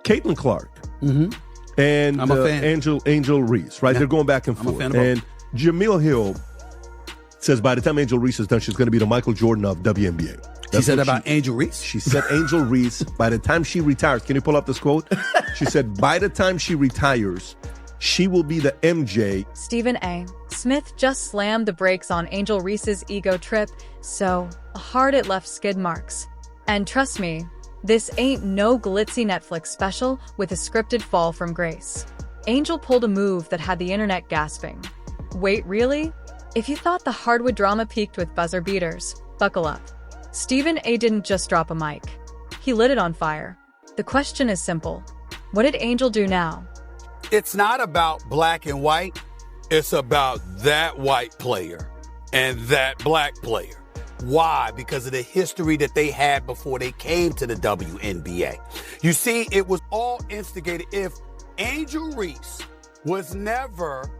Caitlin Clark and I'm a fan. Angel Reese, right? Yeah. They're going back and I'm a forth. fan of both. And Jamil Hill says by the time Angel Reese is done, she's going to be the Michael Jordan of WNBA. She said about Angel Reese? She said Angel Reese, by the time she retires, can you pull up this quote? She said, by the time she retires, she will be the MJ. Stephen A. Smith just slammed the brakes on Angel Reese's ego trip, so hard it left skid marks. And trust me, this ain't no glitzy Netflix special with a scripted fall from grace. Angel pulled a move that had the internet gasping. Wait, really? If you thought the hardwood drama peaked with buzzer beaters, buckle up. Stephen A. didn't just drop a mic. He lit it on fire. The question is simple. What did Angel do now? It's not about black and white. It's about that white player and that black player. Why? Because of the history that they had before they came to the WNBA. You see, it was all instigated. If Angel Reese was never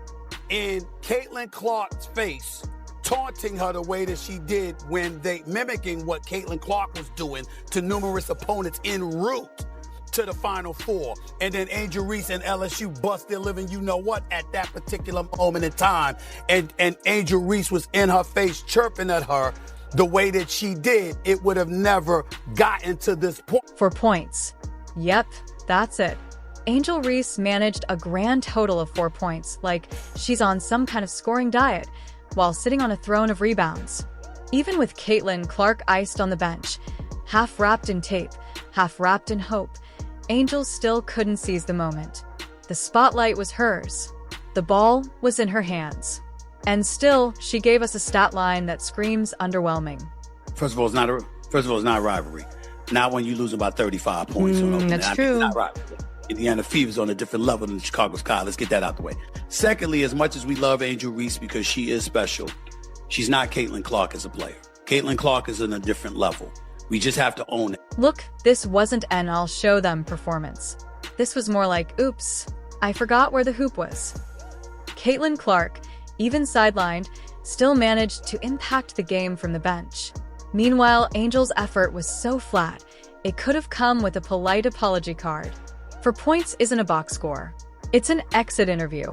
in Caitlin Clark's face, taunting her the way that she did when mimicking what Caitlin Clark was doing to numerous opponents en route to the Final Four. And then Angel Reese and LSU bust their living, you know what, at that particular moment in time. And Angel Reese was in her face chirping at her the way that she did, it would have never gotten to this point. For points. Yep, that's it. Angel Reese managed a grand total of 4 points, like she's on some kind of scoring diet, while sitting on a throne of rebounds. Even with Caitlin Clark iced on the bench, half wrapped in tape, half wrapped in hope, Angel still couldn't seize the moment. The spotlight was hers. The ball was in her hands. And still, she gave us a stat line that screams underwhelming. First of all, it's not a rivalry. Not when you lose about 35 points. That's true. It's not rivalry. Indiana Fever's on a different level than Chicago Sky. Let's get that out the way. Secondly, as much as we love Angel Reese because she is special, she's not Caitlin Clark as a player. Caitlin Clark is on a different level. We just have to own it. Look, this wasn't an I'll show them performance. This was more like, oops, I forgot where the hoop was. Caitlin Clark, even sidelined, still managed to impact the game from the bench. Meanwhile, Angel's effort was so flat, it could have come with a polite apology card. For points isn't a box score. It's an exit interview.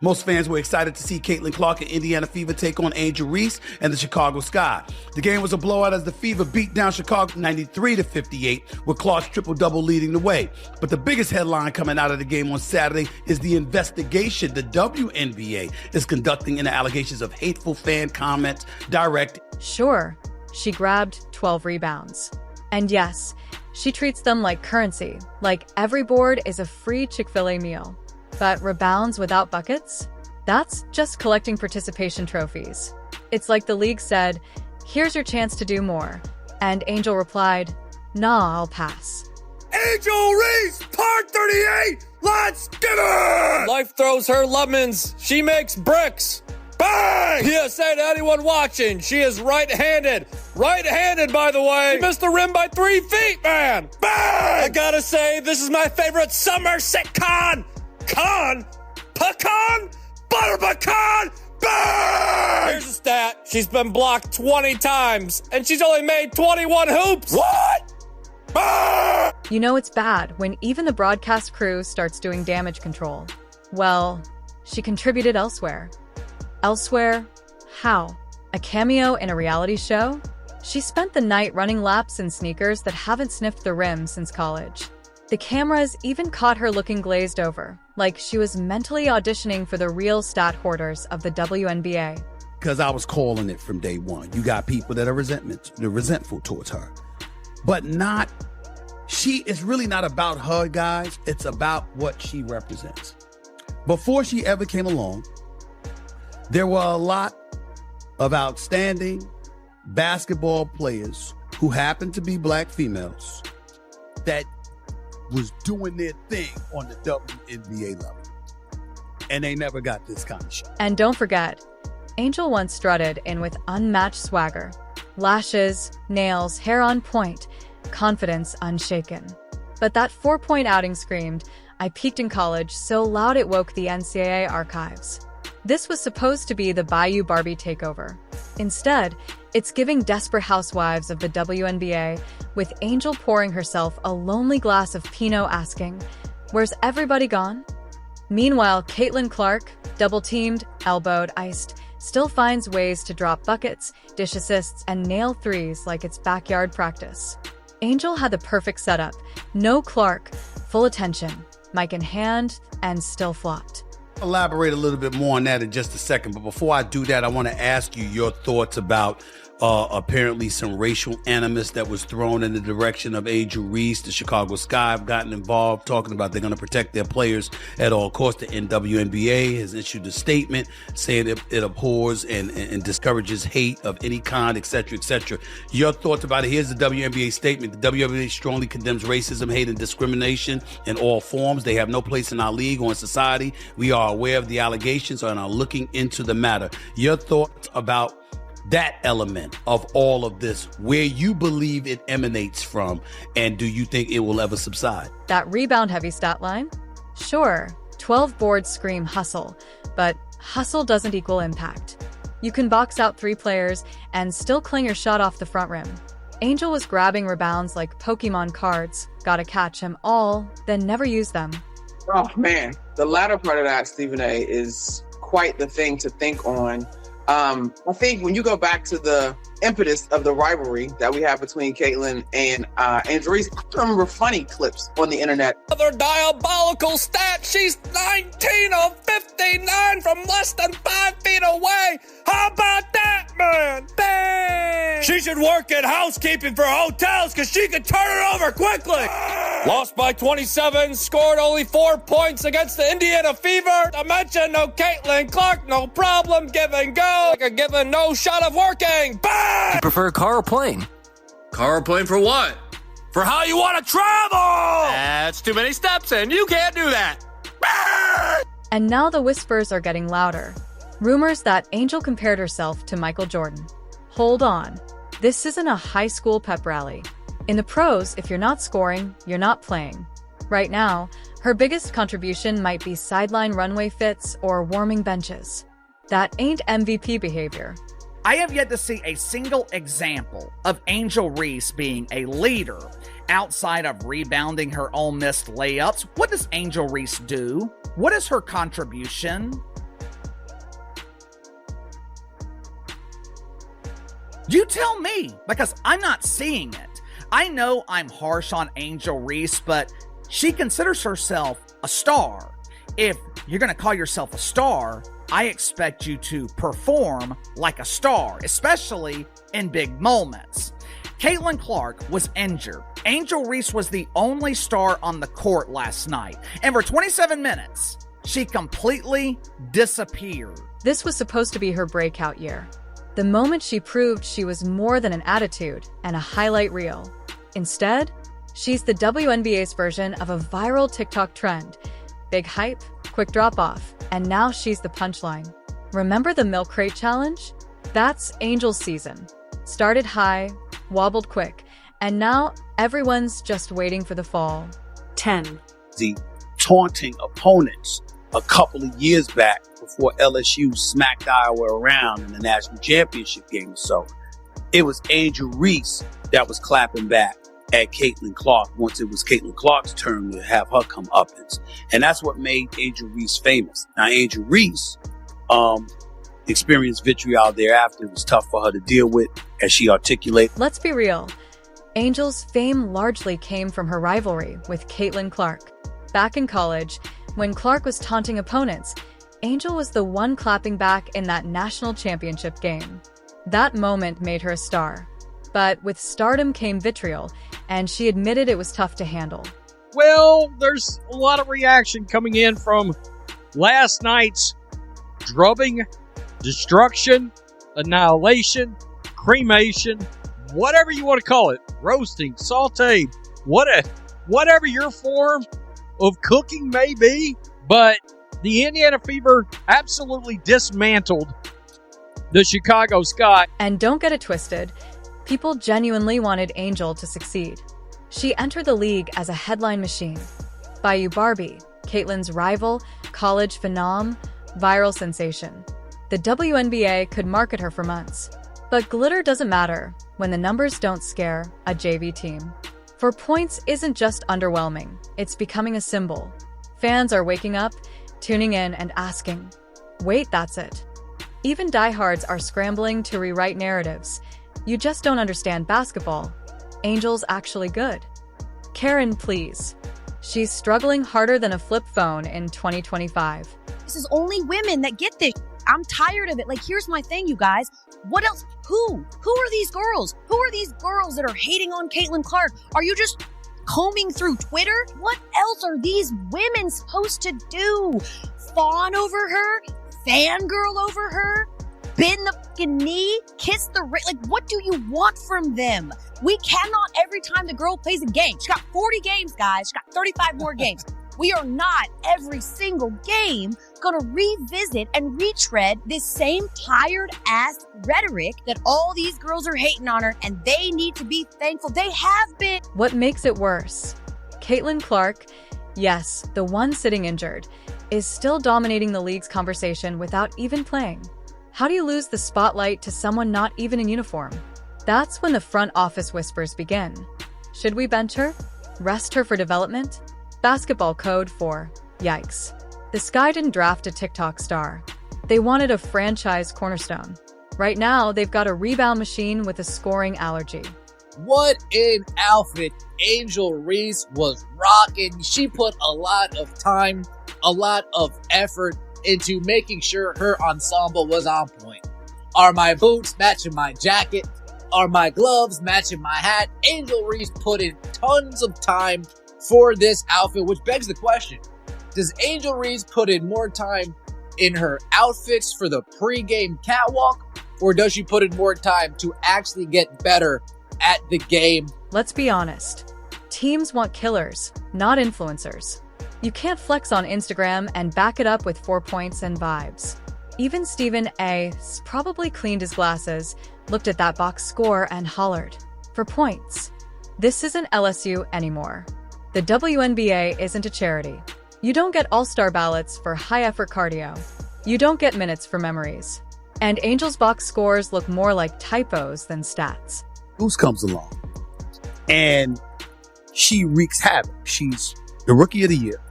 Most fans were excited to see Caitlin Clark and Indiana Fever take on Angel Reese and the Chicago Sky. The game was a blowout as the Fever beat down Chicago 93-58, with Clark's triple-double leading the way. But the biggest headline coming out of the game on Saturday is the investigation the WNBA is conducting into allegations of hateful fan comments directed. Sure, she grabbed 12 rebounds. And yes, she treats them like currency, like every board is a free Chick-fil-A meal. But rebounds without buckets? That's just collecting participation trophies. It's like the league said, here's your chance to do more. And Angel replied, nah, I'll pass. Angel Reese, part 38, let's get it! Life throws her lemons. She makes bricks. Bang! PSA to anyone watching, she is right-handed. Right-handed, by the way. She missed the rim by 3 feet, man. Bang! I gotta say, this is my favorite summer sitcom. Pecan? Butter pecan? Bang! Here's a stat. She's been blocked 20 times, and she's only made 21 hoops. What? Bang! You know it's bad when even the broadcast crew starts doing damage control. Well, she contributed elsewhere. Elsewhere? How? A cameo in a reality show? She spent the night running laps in sneakers that haven't sniffed the rim since college. The cameras even caught her looking glazed over, like she was mentally auditioning for the real stat hoarders of the WNBA. Because I was calling it from day one. You got people that are resentful towards her. But it's really not about her, guys. It's about what she represents. Before she ever came along, there were a lot of outstanding basketball players who happened to be black females that was doing their thing on the WNBA level. And they never got this kind of shit. And don't forget, Angel once strutted in with unmatched swagger. Lashes, nails, hair on point, confidence unshaken. But that 4-point outing screamed, I peaked in college so loud it woke the NCAA archives. This was supposed to be the Bayou Barbie takeover. Instead, it's giving Desperate Housewives of the WNBA, with Angel pouring herself a lonely glass of Pinot asking, "Where's everybody gone?" Meanwhile, Caitlin Clark, double-teamed, elbowed, iced, still finds ways to drop buckets, dish assists, and nail threes like it's backyard practice. Angel had the perfect setup. No Clark, full attention, mic in hand, and still flopped. Elaborate a little bit more on that in just a second. But before I do that, I want to ask you your thoughts about apparently some racial animus that was thrown in the direction of Angel Reese. The Chicago Sky have gotten involved, talking about they're going to protect their players at all costs. The WNBA has issued a statement saying it abhors and discourages hate of any kind, etc., etc. Your thoughts about it? Here's the WNBA statement. The WNBA strongly condemns racism, hate, and discrimination in all forms. They have no place in our league or in society. We are aware of the allegations and are looking into the matter. Your thoughts about that element of all of this, where you believe it emanates from, and do you think it will ever subside? That rebound-heavy stat line? Sure, 12 boards scream hustle, but hustle doesn't equal impact. You can box out 3 players and still cling your shot off the front rim. Angel was grabbing rebounds like Pokemon cards, gotta catch them all, then never use them. Oh man, the latter part of that, Stephen A., is quite the thing to think on. I think when you go back to the impetus of the rivalry that we have between Caitlin and Angel Reese, I remember funny clips on the internet. Another diabolical stat. She's 19 of 59 from less than 5 feet away. How about that, man? Bang! She should work at housekeeping for hotels because she could turn it over quickly. Lost by 27, scored only 4 points against the Indiana Fever. I mentioned no Caitlin Clark, no problem, give and go. Like a given no shot of working. Bang! You prefer car or plane? Car or plane for what? For how you want to travel! That's too many steps and you can't do that. Bang! And now the whispers are getting louder. Rumors that Angel compared herself to Michael Jordan. Hold on. This isn't a high school pep rally. In the pros, if you're not scoring, you're not playing. Right now, her biggest contribution might be sideline runway fits or warming benches. That ain't MVP behavior. I have yet to see a single example of Angel Reese being a leader outside of rebounding her own missed layups. What does Angel Reese do? What is her contribution? You tell me, because I'm not seeing it. I know I'm harsh on Angel Reese, but she considers herself a star. If you're going to call yourself a star, I expect you to perform like a star, especially in big moments. Caitlin Clark was injured. Angel Reese was the only star on the court last night. And for 27 minutes, she completely disappeared. This was supposed to be her breakout year. The moment she proved she was more than an attitude and a highlight reel. Instead, she's the WNBA's version of a viral TikTok trend. Big hype, quick drop-off, and now she's the punchline. Remember the milk crate challenge? That's Angel's season. Started high, wobbled quick, and now everyone's just waiting for the fall. 10. The taunting opponents a couple of years back before LSU smacked Iowa around in the national championship game or so. It was Angel Reese that was clapping back at Caitlin Clark once it was Caitlin Clark's turn to have her come up. And that's what made Angel Reese famous. Now, Angel Reese experienced vitriol thereafter. It was tough for her to deal with, as she articulated. Let's be real. Angel's fame largely came from her rivalry with Caitlin Clark. Back in college, when Clark was taunting opponents, Angel was the one clapping back in that national championship game. That moment made her a star. But with stardom came vitriol, and she admitted it was tough to handle. Well, there's a lot of reaction coming in from last night's drubbing, destruction, annihilation, cremation, whatever you want to call it, roasting, sauteed, whatever your form of cooking may be. But the Indiana Fever absolutely dismantled the Chicago Sky. And don't get it twisted. People genuinely wanted Angel to succeed. She entered the league as a headline machine. Bayou Barbie, Caitlin's rival, college phenom, viral sensation. The WNBA could market her for months. But glitter doesn't matter when the numbers don't scare a JV team. 4 points isn't just underwhelming, it's becoming a symbol. Fans are waking up, tuning in, and asking, wait, that's it. Even diehards are scrambling to rewrite narratives. You just don't understand basketball. Angel's actually good. Karen, please. She's struggling harder than a flip phone in 2025. This is only women that get this. I'm tired of it. Like, here's my thing, you guys. What else? Who are these girls? Who are these girls that are hating on Caitlin Clark? Are you just combing through Twitter? What else are these women supposed to do? Fawn over her? Fangirl over her? Bend the fucking knee? Kiss the ring? Like, what do you want from them? We cannot, every time the girl plays a game. She got 40 games, guys. She got 35 more games. We are not every single game going to revisit and retread this same tired ass rhetoric that all these girls are hating on her, and they need to be thankful they have been. What makes it worse? Caitlin Clark, yes, the one sitting injured, is still dominating the league's conversation without even playing. How do you lose the spotlight to someone not even in uniform? That's when the front office whispers begin. Should we bench her? Rest her for development? Basketball code for yikes. The Sky didn't draft a TikTok star. They wanted a franchise cornerstone. Right now, they've got a rebound machine with a scoring allergy. What an outfit Angel Reese was rocking. She put a lot of time, a lot of effort into making sure her ensemble was on point. Are my boots matching my jacket? Are my gloves matching my hat? Angel Reese put in tons of time for this outfit, which begs the question, does Angel Reese put in more time in her outfits for the pregame catwalk, or does she put in more time to actually get better at the game? Let's be honest. Teams want killers, not influencers. You can't flex on Instagram and back it up with 4 points and vibes. Even Stephen A. probably cleaned his glasses, looked at that box score, and hollered, 4 points. This isn't LSU anymore. The WNBA isn't a charity. You don't get all-star ballots for high-effort cardio. You don't get minutes for memories. And Angel's box scores look more like typos than stats. Goose comes along, and she wreaks havoc. She's the Rookie of the Year.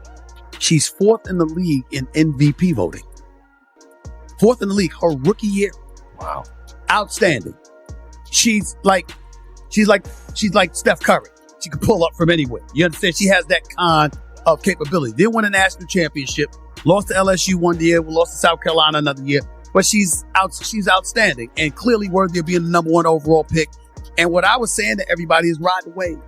She's 4th in the league in MVP voting. 4th in the league, her rookie year. Wow. Outstanding. She's like Steph Curry. She can pull up from anywhere. You understand? She has that kind of capability. Didn't win a national championship. Lost to LSU one year. Lost to South Carolina another year. But she's outstanding and clearly worthy of being the number 1 overall pick. And what I was saying to everybody is ride the wave.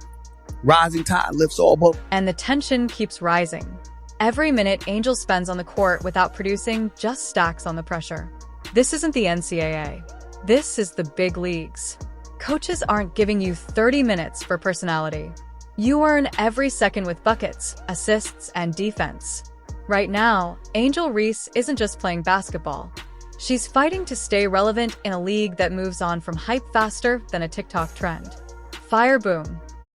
Rising tide lifts all boats. And the tension keeps rising. Every minute Angel spends on the court without producing just stacks on the pressure. This isn't the NCAA. This is the big leagues. Coaches aren't giving you 30 minutes for personality. You earn every second with buckets, assists, and defense. Right now, Angel Reese isn't just playing basketball. She's fighting to stay relevant in a league that moves on from hype faster than a TikTok trend. Fire boom.